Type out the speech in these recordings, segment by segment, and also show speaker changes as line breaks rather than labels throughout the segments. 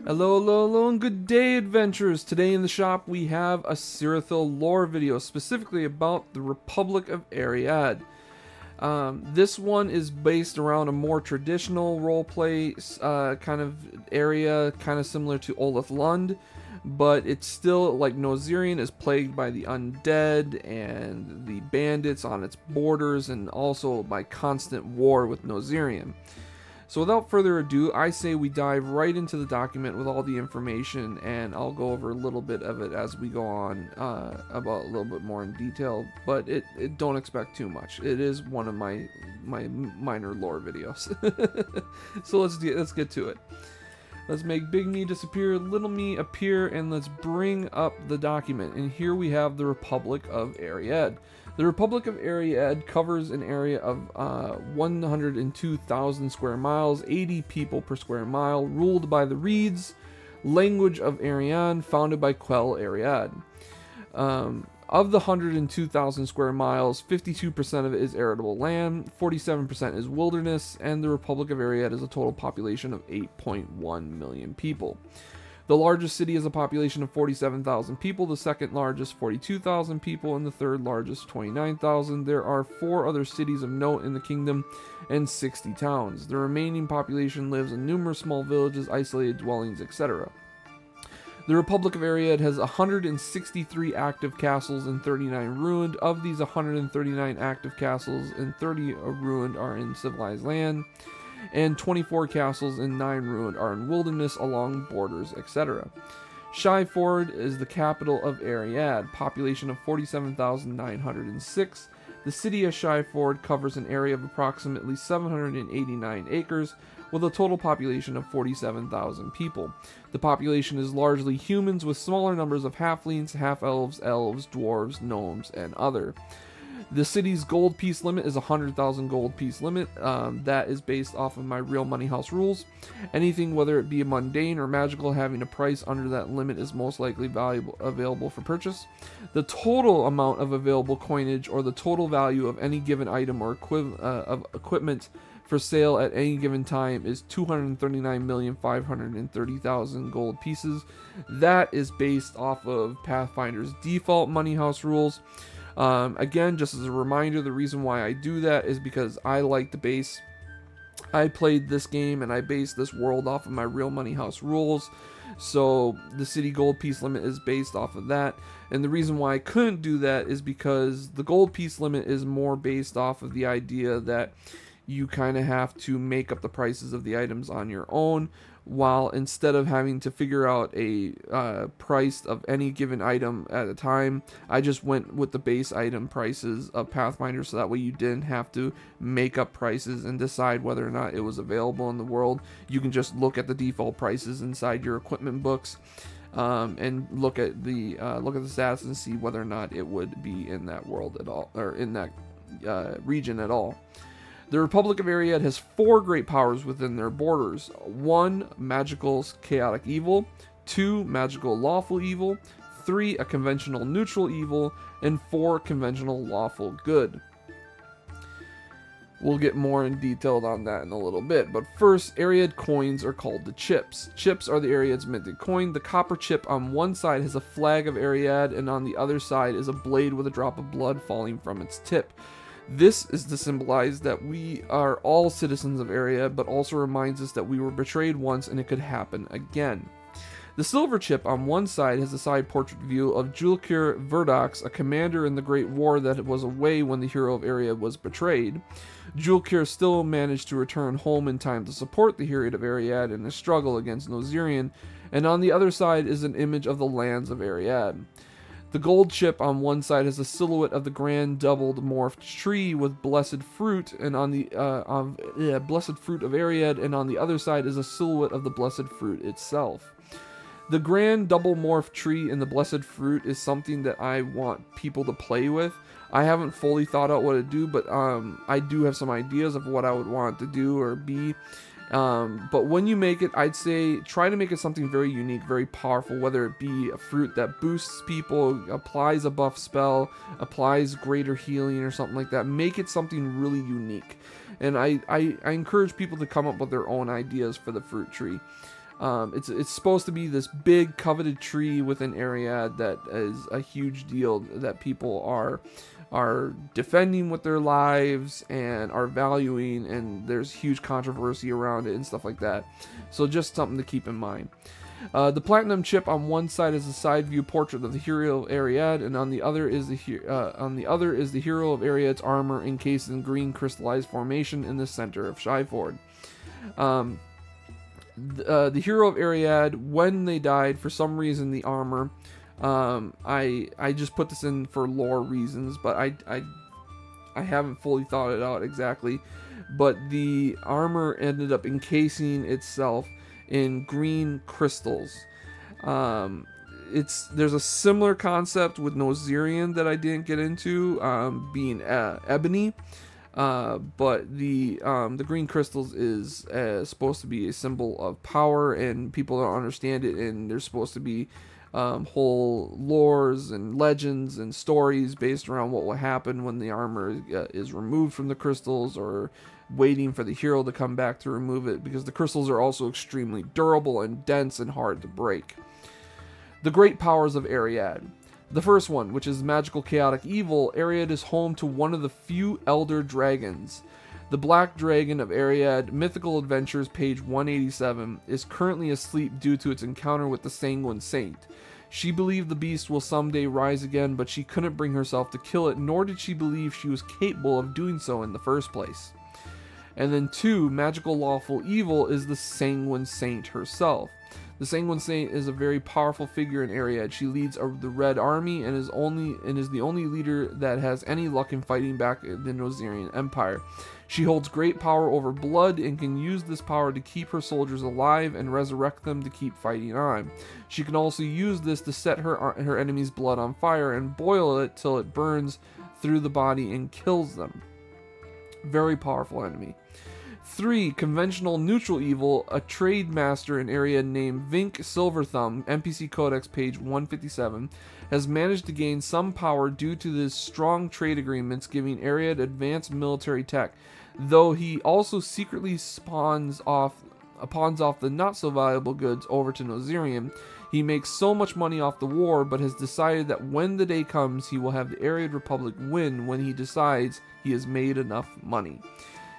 Hello, hello, hello, and good day, adventurers! Today in the shop we have a Sirithel lore video, specifically about the Republic of Ereriad. This one is based around a more traditional roleplay kind of area, kind of similar to Olaf Lund, but it's still like Nozirian is plagued by the undead and the bandits on its borders, and also by constant war with Nozirian. So without further ado, I say we dive right into the document with all the information, and I'll go over a little bit of it as we go on about a little bit more in detail, but it don't expect too much. It is one of my minor lore videos. So let's get to it. Let's make big me disappear, little me appear, and let's bring up the document. And here we have the Republic of Ereriad. The Republic of Ereriad covers an area of 102,000 square miles, 80 people per square mile, ruled by the Reeds, language of Arian, founded by Quell Ereriad. Of the 102,000 square miles, 52% of it is arable land, 47% is wilderness, and the Republic of Ereriad has a total population of 8.1 million people. The largest city has a population of 47,000 people, the second largest 42,000 people, and the third largest 29,000. There are 4 other cities of note in the kingdom and 60 towns. The remaining population lives in numerous small villages, isolated dwellings, etc. The Republic of Ereriad has 163 active castles and 39 ruined. Of these 139 active castles and 30 ruined are in civilized land, and 24 castles and 9 ruined are in wilderness along borders, etc. Shyford is the capital of Ereriad, population of 47,906. The city of Shyford covers an area of approximately 789 acres, with a total population of 47,000 people. The population is largely humans, with smaller numbers of halflings, half-elves, elves, dwarves, gnomes, and other. The city's gold piece limit is 100,000 gold piece limit. That is based off of my real money house rules. Anything, whether it be mundane or magical, having a price under that limit is most likely available for purchase. The total amount of available coinage, or the total value of any given item or of equipment for sale at any given time, is 239,530,000 gold pieces. That is based off of Pathfinder's default money house rules. Again, just as a reminder, the reason why I do that is because I like to base. I played this game and I based this world off of my real money house rules. So the city gold piece limit is based off of that. And the reason why I couldn't do that is because the gold piece limit is more based off of the idea that you kind of have to make up the prices of the items on your own, while instead of having to figure out a price of any given item at a time, I just went with the base item prices of Pathfinder, so that way you didn't have to make up prices and decide whether or not it was available in the world. You can just look at the default prices inside your equipment books, and look at the stats and see whether or not it would be in that world at all, or in that region at all. The Republic of Ereriad has 4 great powers within their borders. 1, magical chaotic evil. 2, magical lawful evil. 3, a conventional neutral evil. And 4, conventional lawful good. We'll get more in detail on that in a little bit, but first, Ereriad coins are called the chips. Chips are the Ereriad's minted coin. The copper chip on one side has a flag of Ereriad, and on the other side is a blade with a drop of blood falling from its tip. This is to symbolize that we are all citizens of Ereriad, but also reminds us that we were betrayed once and it could happen again. The silver chip on one side has a side portrait view of Julkir Verdox, a commander in the Great War that was away when the hero of Ereriad was betrayed. Julkir still managed to return home in time to support the hero of Ereriad in his struggle against Nozirian, and on the other side is an image of the lands of Ereriad. The gold chip on one side has a silhouette of the grand doubled morphed tree with blessed fruit, and on the blessed fruit of Ereriad, and on the other side is a silhouette of the blessed fruit itself. The grand double morph tree and the blessed fruit is something that I want people to play with. I haven't fully thought out what to do, but I do have some ideas of what I would want it to do or be. But when you make it, I'd say try to make it something very unique, very powerful, whether it be a fruit that boosts people, applies a buff spell, applies greater healing or something like that. Make it something really unique. And I encourage people to come up with their own ideas for the fruit tree. It's supposed to be this big coveted tree within Ereriad that is a huge deal that people are defending with their lives and are valuing, and there's huge controversy around it and stuff like that. So just something to keep in mind. The platinum chip on one side is a side view portrait of the hero of Ereriad, and on the other is the hero of Ereriad's armor encased in green crystallized formation in the center of Shyford. The hero of Ereriad, when they died, for some reason the armor, I just put this in for lore reasons, but I haven't fully thought it out exactly, but the armor ended up encasing itself in green crystals. There's a similar concept with Nozirian that I didn't get into, being ebony. But the green crystals is supposed to be a symbol of power, and people don't understand it, and there's supposed to be whole lores and legends and stories based around what will happen when the armor is removed from the crystals, or waiting for the hero to come back to remove it, because the crystals are also extremely durable and dense and hard to break. The great powers of Ereriad. The first one, which is magical chaotic evil, Ereriad is home to one of the few elder dragons. The Black Dragon of Ereriad, Mythical Adventures, page 187, is currently asleep due to its encounter with the Sanguine Saint. She believed the beast will someday rise again, but she couldn't bring herself to kill it, nor did she believe she was capable of doing so in the first place. And then 2, magical lawful evil, is the Sanguine Saint herself. The Sanguine Saint is a very powerful figure in Ereriad. She leads the Red Army and is the only leader that has any luck in fighting back the Nozirian Empire. She holds great power over blood and can use this power to keep her soldiers alive and resurrect them to keep fighting on. She can also use this to set her enemy's blood on fire and boil it till it burns through the body and kills them. Very powerful enemy. 3, conventional neutral evil, a trade master in Ereriad named Vink Silverthumb, NPC Codex page 157, has managed to gain some power due to his strong trade agreements giving Ereriad advanced military tech, though he also secretly pawns off the not so valuable goods over to Nozirian. He makes so much money off the war, but has decided that when the day comes, he will have the Ereriad Republic win when he decides he has made enough money.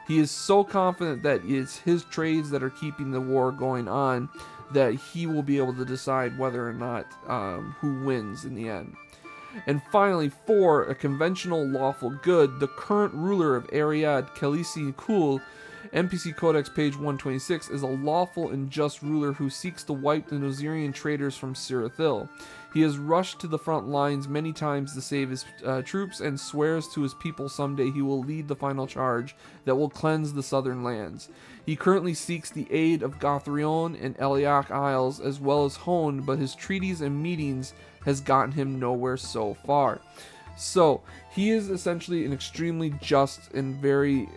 He is so confident that it's his trades that are keeping the war going on that he will be able to decide whether or not who wins in the end. And finally, 4, a conventional lawful good, the current ruler of Ereriad, Khaleesi Kul, NPC Codex page 126, is a lawful and just ruler who seeks to wipe the Nozirian traitors from Sirithel. He has rushed to the front lines many times to save his troops and swears to his people someday he will lead the final charge that will cleanse the southern lands. He currently seeks the aid of Gothrion and Eliak Isles as well as Hone, but his treaties and meetings has gotten him nowhere so far. So, he is essentially an extremely just and very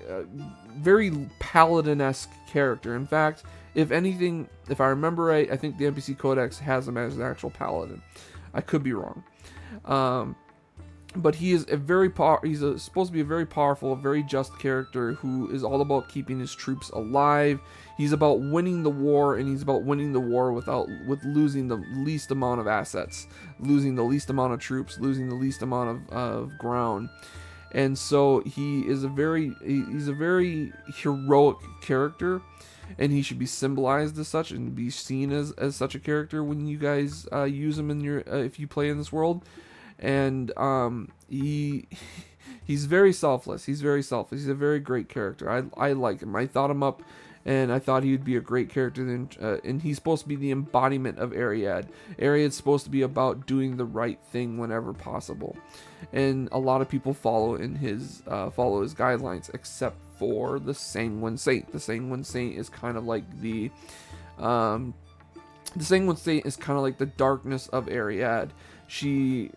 paladin-esque character. In fact, if anything, if I remember right, I think the NPC Codex has him as an actual paladin. I could be wrong. But he is supposed to be a very powerful, very just character who is all about keeping his troops alive. He's about winning the war, and he's about winning the war with losing the least amount of assets, losing the least amount of troops, losing the least amount of ground. And so he's a very heroic character, and he should be symbolized as such and be seen as such a character when you guys use him in your if you play in this world. And he's very selfless. He's very selfless. He's a very great character. I like him. I thought him up, and I thought he would be a great character. And he's supposed to be the embodiment of Ereriad. Ereriad's supposed to be about doing the right thing whenever possible, and a lot of people follow his guidelines, except for the Sanguine Saint. The Sanguine Saint is kind of like the darkness of Ereriad. She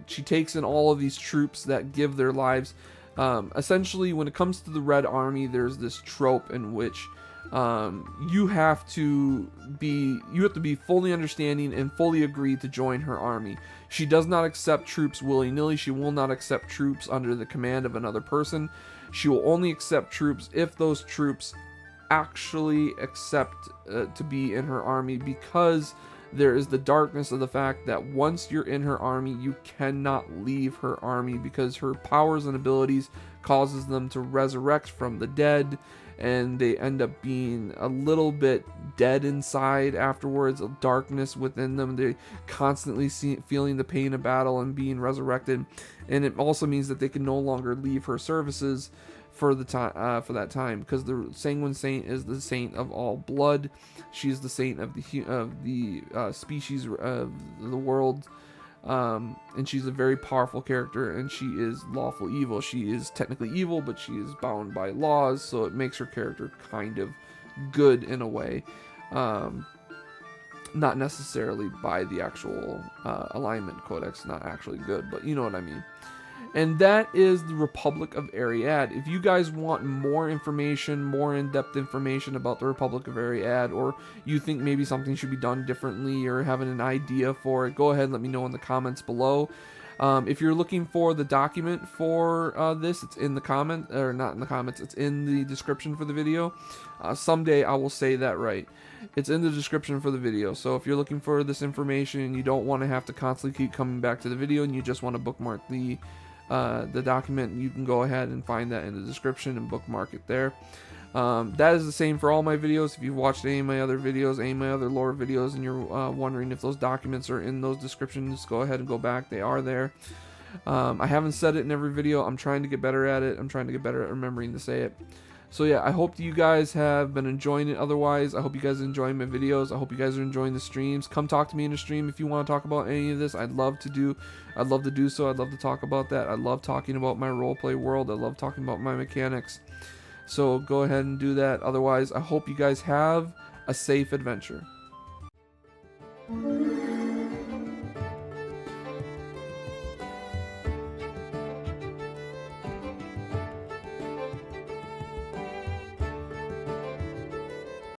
takes in all of these troops that give their lives. Essentially, when it comes to the Red Army, there's this trope in which you have to be fully understanding and fully agree to join her army. She does not accept troops willy-nilly. She will not accept troops under the command of another person. She will only accept troops if those troops actually accept to be in her army, because there is the darkness of the fact that once you're in her army, you cannot leave her army, because her powers and abilities causes them to resurrect from the dead, and they end up being a little bit dead inside afterwards, of darkness within them. They constantly feeling the pain of battle and being resurrected, and it also means that they can no longer leave her services for the time, for that time, because the Sanguine Saint is the saint of all blood. She's the saint of the species of the world, and she's a very powerful character, and she is lawful evil. She is technically evil, but she is bound by laws, so it makes her character kind of good in a way, not necessarily by the actual alignment codex, not actually good, but you know what I mean. And that is the Republic of Ereriad. If you guys want more information, more in-depth information about the Republic of Ereriad, or you think maybe something should be done differently, or having an idea for it, go ahead and let me know in the comments below. If you're looking for the document for this, it's in the comment, or not in the comments, it's in the description for the video. Someday I will say that right. It's in the description for the video. So if you're looking for this information and you don't want to have to constantly keep coming back to the video, and you just want to bookmark the document, you can go ahead and find that in the description and bookmark it there. That is the same for all my videos. If you've watched any of my other videos, any of my other lore videos, and you're wondering if those documents are in those descriptions, go ahead and go back. They are there. I haven't said it in every video. I'm trying to get better at it. I'm trying to get better at remembering to say it. So yeah, I hope you guys have been enjoying it. Otherwise, I hope you guys are enjoying my videos. I hope you guys are enjoying the streams. Come talk to me in the stream if you want to talk about any of this. I'd love to do so. I'd love to talk about that. I love talking about my roleplay world. I love talking about my mechanics. So go ahead and do that. Otherwise, I hope you guys have a safe adventure.